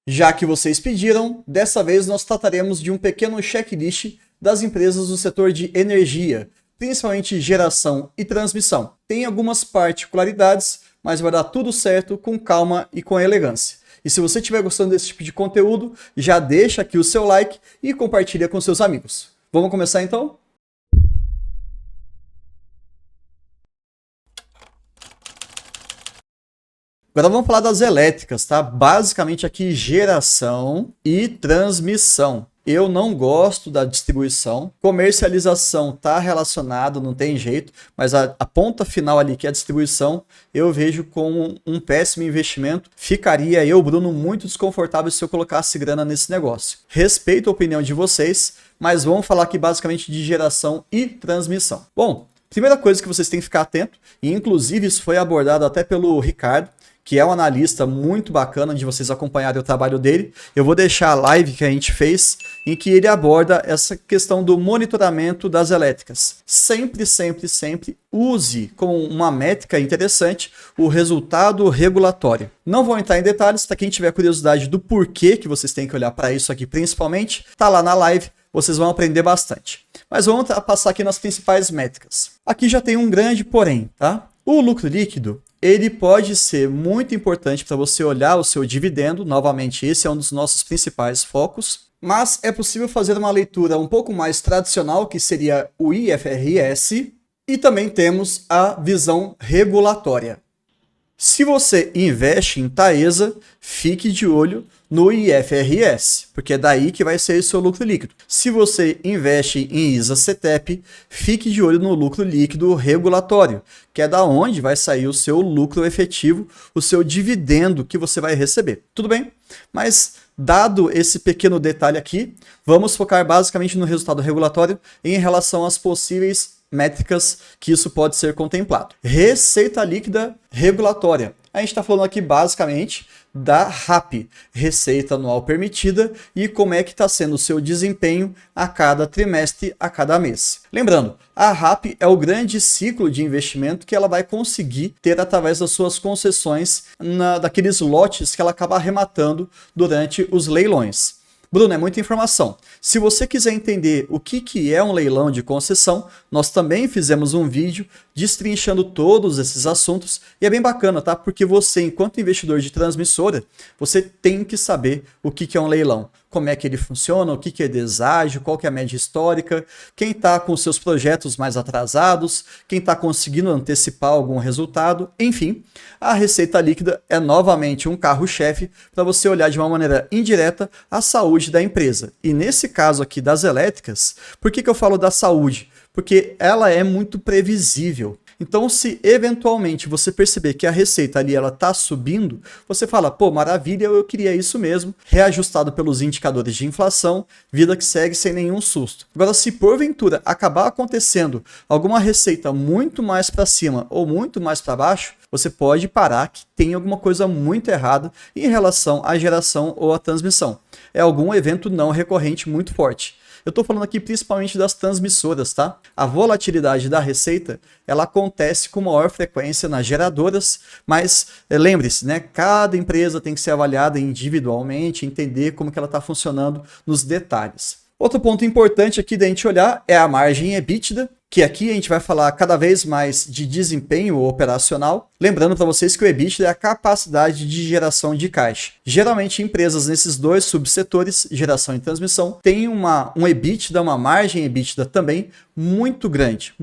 Já que vocês pediram, dessa vez nós trataremos de um pequeno checklist das empresas do setor de energia, principalmente geração e transmissão. Tem algumas particularidades, mas vai dar tudo certo com calma e com elegância. E se você estiver gostando desse tipo de conteúdo, já deixa aqui o seu like e compartilha com seus amigos. Vamos começar então? Agora vamos falar das elétricas, tá? Basicamente aqui geração e transmissão. Eu não gosto da distribuição. Comercialização está relacionado, não tem jeito, mas a ponta final ali, que é a distribuição, eu vejo como um péssimo investimento. Ficaria eu, Bruno, muito desconfortável se eu colocasse grana nesse negócio. Respeito a opinião de vocês, mas vamos falar aqui basicamente de geração e transmissão. Bom, primeira coisa que vocês têm que ficar atento, e inclusive isso foi abordado até pelo Ricardo, que é um analista muito bacana de vocês acompanharem o trabalho dele. Eu vou deixar a live que a gente fez em que ele aborda essa questão do monitoramento das elétricas. Sempre, sempre, sempre use como uma métrica interessante o resultado regulatório. Não vou entrar em detalhes, para quem tiver curiosidade do porquê que vocês têm que olhar para isso aqui principalmente, tá lá na live, vocês vão aprender bastante. Mas vamos passar aqui nas principais métricas. Aqui já tem um grande porém, tá? O lucro líquido, ele pode ser muito importante para você olhar o seu dividendo. Novamente, esse é um dos nossos principais focos. Mas é possível fazer uma leitura um pouco mais tradicional, que seria o IFRS. E também temos a visão regulatória. Se você investe em Taesa, fique de olho no IFRS, porque é daí que vai ser o seu lucro líquido. Se você investe em ISA-CTEP, fique de olho no lucro líquido regulatório, que é da onde vai sair o seu lucro efetivo, o seu dividendo que você vai receber. Tudo bem? Mas dado esse pequeno detalhe aqui, vamos focar basicamente no resultado regulatório em relação às possíveis métricas que isso pode ser contemplado. Receita líquida regulatória. A gente está falando aqui basicamente da RAP, Receita Anual Permitida, e como é que está sendo o seu desempenho a cada trimestre, a cada mês. Lembrando, a RAP é o grande ciclo de investimento que ela vai conseguir ter através das suas concessões daqueles lotes que ela acaba arrematando durante os leilões. Bruno, é muita informação. Se você quiser entender o que é um leilão de concessão, nós também fizemos um vídeo destrinchando todos esses assuntos e é bem bacana, tá? Porque você, enquanto investidor de transmissora, você tem que saber o que é um leilão, como é que ele funciona, o que é deságio, qual que é a média histórica, quem está com seus projetos mais atrasados, quem está conseguindo antecipar algum resultado, enfim. A receita líquida é novamente um carro-chefe para você olhar de uma maneira indireta a saúde da empresa. E nesse caso aqui das elétricas, por que eu falo da saúde? Porque ela é muito previsível. Então, se eventualmente você perceber que a receita ali ela está subindo, você fala, pô, maravilha, eu queria isso mesmo, reajustado pelos indicadores de inflação, vida que segue sem nenhum susto. Agora, se porventura acabar acontecendo alguma receita muito mais para cima ou muito mais para baixo, você pode parar que tem alguma coisa muito errada em relação à geração ou à transmissão. É algum evento não recorrente muito forte. Eu estou falando aqui principalmente das transmissoras, tá? A volatilidade da receita, ela acontece com maior frequência nas geradoras, mas lembre-se, né? Cada empresa tem que ser avaliada individualmente, entender como que ela está funcionando nos detalhes. Outro ponto importante aqui da gente olhar é a margem EBITDA, que aqui a gente vai falar cada vez mais de desempenho operacional. Lembrando para vocês que o EBITDA é a capacidade de geração de caixa. Geralmente empresas nesses dois subsetores, geração e transmissão, têm um EBITDA, uma margem EBITDA também muito grande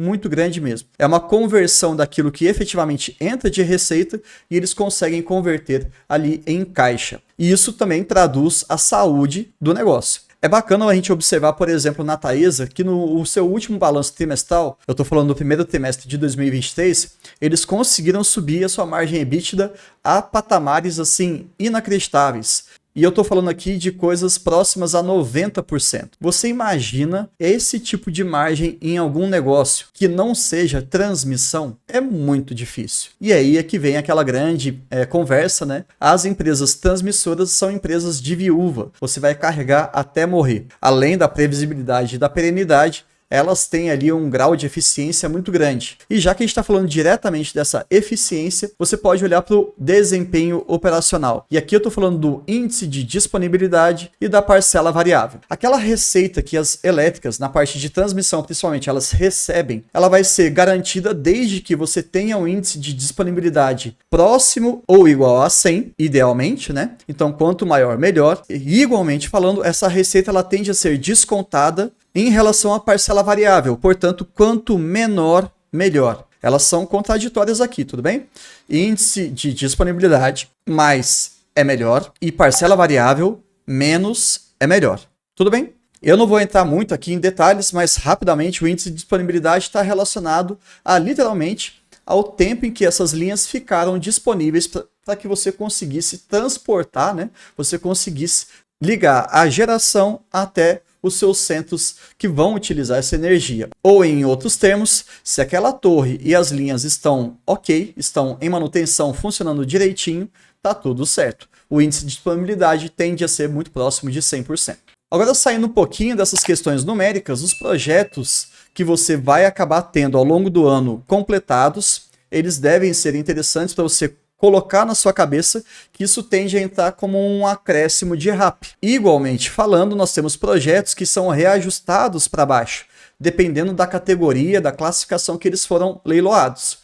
mesmo. É uma conversão daquilo que efetivamente entra de receita e eles conseguem converter ali em caixa. E isso também traduz a saúde do negócio. É bacana a gente observar, por exemplo, na Taesa, que no seu último balanço trimestral, eu estou falando do primeiro trimestre de 2023, eles conseguiram subir a sua margem EBITDA a patamares assim inacreditáveis. E eu estou falando aqui de coisas próximas a 90%. Você imagina esse tipo de margem em algum negócio que não seja transmissão? É muito difícil. E aí é que vem aquela grande conversa, né? As empresas transmissoras são empresas de viúva. Você vai carregar até morrer. Além da previsibilidade e da perenidade, elas têm ali um grau de eficiência muito grande. E já que a gente está falando diretamente dessa eficiência, você pode olhar para o desempenho operacional. E aqui eu estou falando do índice de disponibilidade e da parcela variável. Aquela receita que as elétricas, na parte de transmissão principalmente, elas recebem, ela vai ser garantida desde que você tenha um índice de disponibilidade próximo ou igual a 100, idealmente, né? Então, quanto maior, melhor. E, igualmente falando, essa receita ela tende a ser descontada em relação à parcela variável, portanto, quanto menor, melhor. Elas são contraditórias aqui, tudo bem? Índice de disponibilidade mais é melhor e parcela variável menos é melhor. Tudo bem? Eu não vou entrar muito aqui em detalhes, mas rapidamente o índice de disponibilidade está relacionado a literalmente ao tempo em que essas linhas ficaram disponíveis para que você conseguisse transportar, né? Você conseguisse ligar a geração até os seus centros que vão utilizar essa energia. Ou, em outros termos, se aquela torre e as linhas estão ok, estão em manutenção, funcionando direitinho, tá tudo certo. O índice de disponibilidade tende a ser muito próximo de 100%. Agora, saindo um pouquinho dessas questões numéricas, os projetos que você vai acabar tendo ao longo do ano completados, eles devem ser interessantes para você colocar na sua cabeça que isso tende a entrar como um acréscimo de RAP. Igualmente falando, nós temos projetos que são reajustados para baixo, dependendo da categoria, da classificação que eles foram leiloados.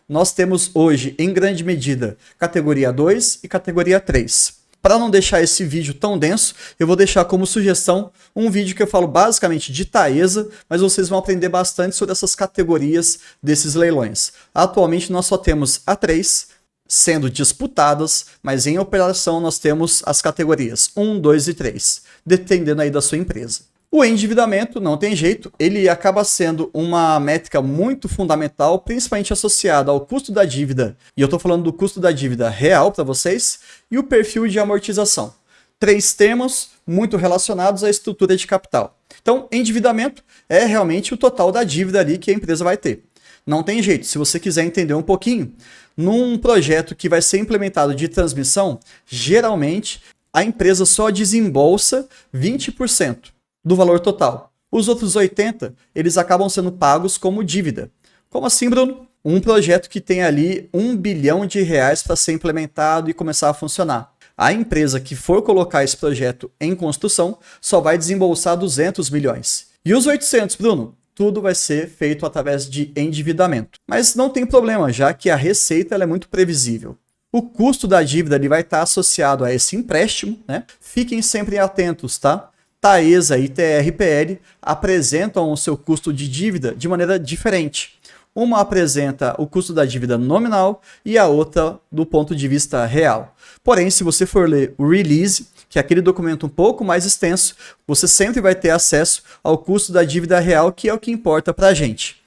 Nós temos hoje, em grande medida, categoria 2 e categoria 3. Para não deixar esse vídeo tão denso, eu vou deixar como sugestão um vídeo que eu falo basicamente de Taesa, mas vocês vão aprender bastante sobre essas categorias desses leilões. Atualmente nós só temos a 3 sendo disputadas, mas em operação nós temos as categorias 1, 2 e 3, dependendo aí da sua empresa. O endividamento, não tem jeito, ele acaba sendo uma métrica muito fundamental, principalmente associada ao custo da dívida, e eu estou falando do custo da dívida real para vocês, e o perfil de amortização. 3 termos muito relacionados à estrutura de capital. Então, endividamento é realmente o total da dívida ali que a empresa vai ter. Não tem jeito, se você quiser entender um pouquinho, num projeto que vai ser implementado de transmissão, geralmente a empresa só desembolsa 20% do valor total. Os outros 80%, eles acabam sendo pagos como dívida. Como assim, Bruno? Um projeto que tem ali R$1 bilhão para ser implementado e começar a funcionar. A empresa que for colocar esse projeto em construção só vai desembolsar 200 milhões. E os 800, Bruno? Tudo vai ser feito através de endividamento. Mas não tem problema, já que a receita ela é muito previsível. O custo da dívida ele vai estar associado a esse empréstimo, né? Fiquem sempre atentos, tá? Taesa e TRPL apresentam o seu custo de dívida de maneira diferente. Uma apresenta o custo da dívida nominal e a outra do ponto de vista real. Porém, se você for ler o release, que é aquele documento um pouco mais extenso, você sempre vai ter acesso ao custo da dívida real, que é o que importa para a gente.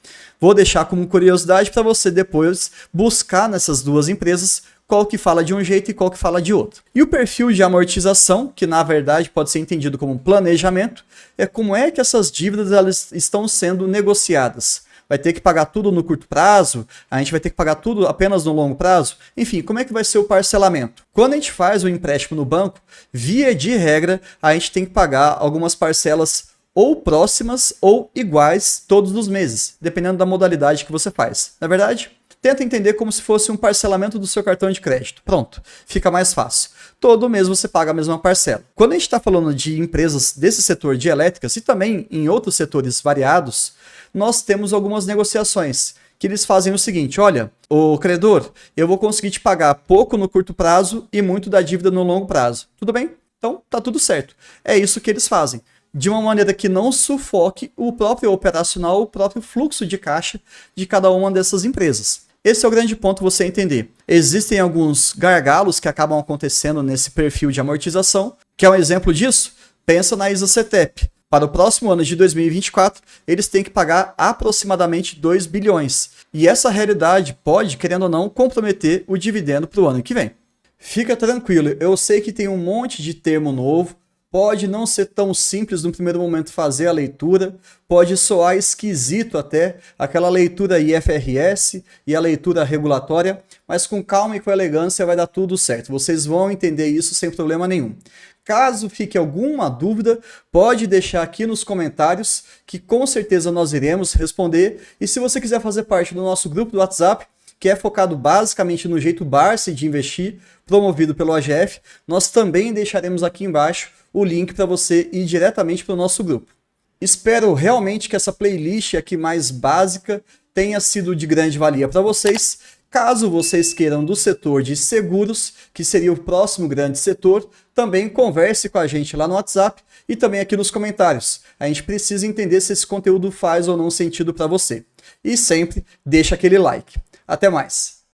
Vou deixar como curiosidade para você depois buscar nessas duas empresas qual que fala de um jeito e qual que fala de outro. E o perfil de amortização, que na verdade pode ser entendido como planejamento, é como é que essas dívidas elas estão sendo negociadas. Vai ter que pagar tudo no curto prazo? A gente vai ter que pagar tudo apenas no longo prazo? Enfim, como é que vai ser o parcelamento? Quando a gente faz o empréstimo no banco, via de regra, a gente tem que pagar algumas parcelas ou próximas ou iguais todos os meses, dependendo da modalidade que você faz. Na verdade, tenta entender como se fosse um parcelamento do seu cartão de crédito. Pronto, fica mais fácil. Todo mês você paga a mesma parcela. Quando a gente está falando de empresas desse setor de elétricas e também em outros setores variados, nós temos algumas negociações que eles fazem o seguinte: olha, o credor, eu vou conseguir te pagar pouco no curto prazo e muito da dívida no longo prazo. Tudo bem? Então tá tudo certo. É isso que eles fazem. De uma maneira que não sufoque o próprio operacional, o próprio fluxo de caixa de cada uma dessas empresas. Esse é o grande ponto você entender. Existem alguns gargalos que acabam acontecendo nesse perfil de amortização. Quer um exemplo disso? Pensa na ISA-CETEP. Para o próximo ano de 2024, eles têm que pagar aproximadamente 2 bilhões. E essa realidade pode, querendo ou não, comprometer o dividendo para o ano que vem. Fica tranquilo, eu sei que tem um monte de termo novo, pode não ser tão simples no primeiro momento fazer a leitura, pode soar esquisito até, aquela leitura IFRS e a leitura regulatória, mas com calma e com elegância vai dar tudo certo. Vocês vão entender isso sem problema nenhum. Caso fique alguma dúvida, pode deixar aqui nos comentários, que com certeza nós iremos responder. E se você quiser fazer parte do nosso grupo do WhatsApp, que é focado basicamente no jeito Barsi de investir, promovido pelo AGF, nós também deixaremos aqui embaixo o link para você ir diretamente para o nosso grupo. Espero realmente que essa playlist aqui mais básica tenha sido de grande valia para vocês. Caso vocês queiram do setor de seguros, que seria o próximo grande setor, também converse com a gente lá no WhatsApp e também aqui nos comentários. A gente precisa entender se esse conteúdo faz ou não sentido para você. E sempre deixa aquele like. Até mais!